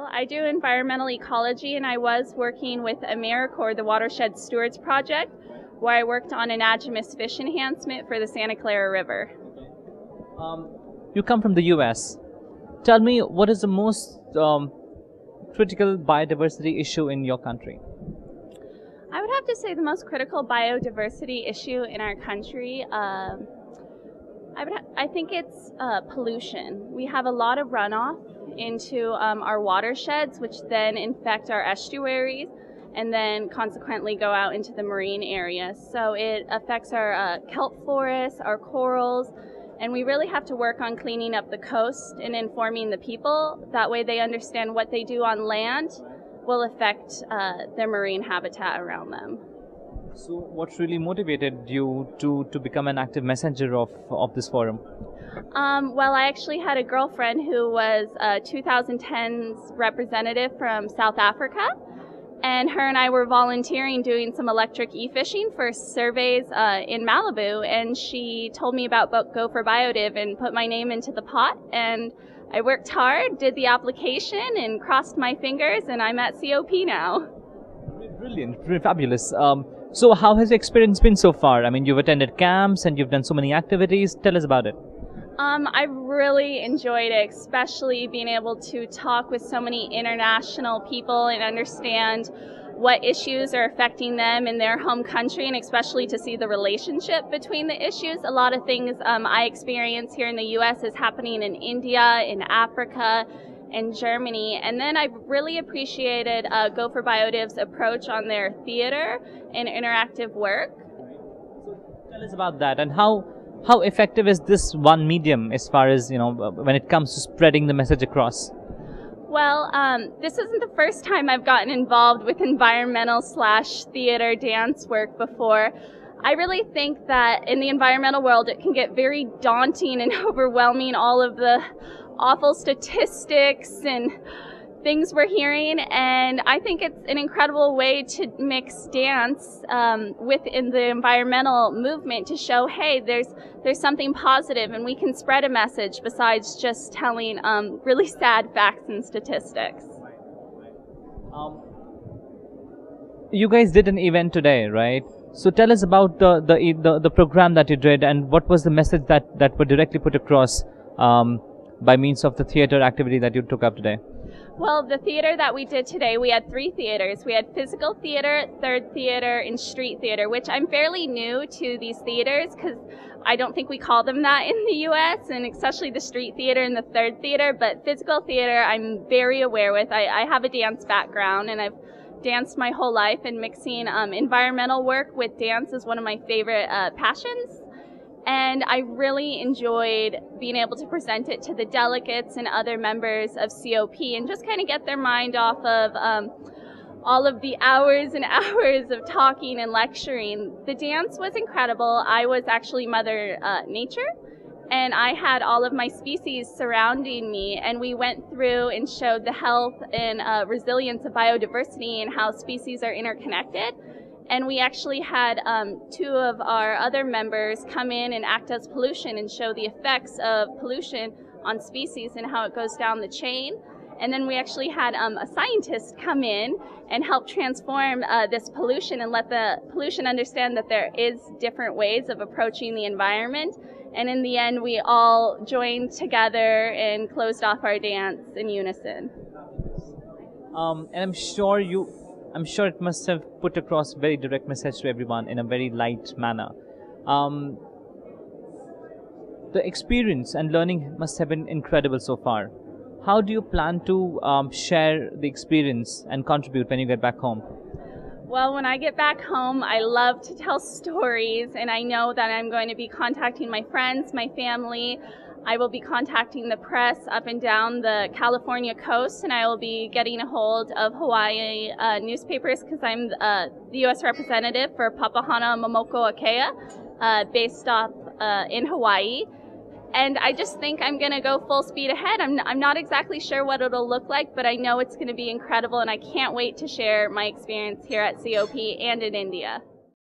Well, I do environmental ecology, and I was working with AmeriCorps, the Watershed Stewards Project, where I worked on anadromous fish enhancement for the Santa Clara River. You come from the US. Tell me, what is the most critical biodiversity issue in your country? I would have to say the most critical biodiversity issue in our country, I think it's pollution. We have a lot of runoff into our watersheds, which then infect our estuaries and then consequently go out into the marine areas. So it affects our kelp forests, our corals, and we really have to work on cleaning up the coast and informing the people. That way they understand what they do on land will affect their marine habitat around them. So what really motivated you to become an active messenger of this forum? Well, I actually had a girlfriend who was a 2010's representative from South Africa, and her and I were volunteering doing some electric e-fishing for surveys in Malibu, and she told me about Go for Biodiv and put my name into the pot, and I worked hard, did the application, and crossed my fingers, and I'm at COP now. Brilliant, fabulous. So how has the experience been so far? I mean, you've attended camps and you've done so many activities. Tell us about it. I've really enjoyed it, especially being able to talk with so many international people and understand what issues are affecting them in their home country, and especially to see the relationship between the issues. A lot of things I experience here in the U.S. is happening in India, in Africa, and Germany. And then I've really appreciated Go for Biodiv's approach on their theater and interactive work. So tell us about that, and how effective is this one medium as far as, when it comes to spreading the message across? Well, this isn't the first time I've gotten involved with environmental/theater dance work before. I really think that in the environmental world it can get very daunting and overwhelming, all of the awful statistics and things we're hearing, and I think it's an incredible way to mix dance within the environmental movement to show, hey, there's something positive and we can spread a message besides just telling really sad facts and statistics. You guys did an event today, right? So tell us about the program that you did, and what was the message that were directly put across by means of the theater activity that you took up today? Well, the theater that we did today, we had 3 theaters. We had physical theater, third theater, and street theater, which I'm fairly new to these theaters because I don't think we call them that in the U.S., and especially the street theater and the third theater. But physical theater, I'm very aware with. I have a dance background, and I've danced my whole life, and mixing environmental work with dance is one of my favorite passions. And I really enjoyed being able to present it to the delegates and other members of COP and just kind of get their mind off of all of the hours and hours of talking and lecturing. The dance was incredible. I was actually Mother Nature, and I had all of my species surrounding me, and we went through and showed the health and resilience of biodiversity and how species are interconnected. And we actually had 2 of our other members come in and act as pollution and show the effects of pollution on species and how it goes down the chain. And then we actually had a scientist come in and help transform this pollution and let the pollution understand that there is different ways of approaching the environment. And in the end, we all joined together and closed off our dance in unison. And I'm sure it must have put across a very direct message to everyone in a very light manner. The experience and learning must have been incredible so far. How do you plan to share the experience and contribute when you get back home? Well, when I get back home, I love to tell stories, and I know that I'm going to be contacting my friends, my family. I will be contacting the press up and down the California coast, and I will be getting a hold of Hawaii newspapers because I'm the U.S. representative for Papahana Momoko Akea, based off in Hawaii. And I just think I'm going to go full speed ahead. I'm not exactly sure what it'll look like, but I know it's going to be incredible, and I can't wait to share my experience here at COP and in India.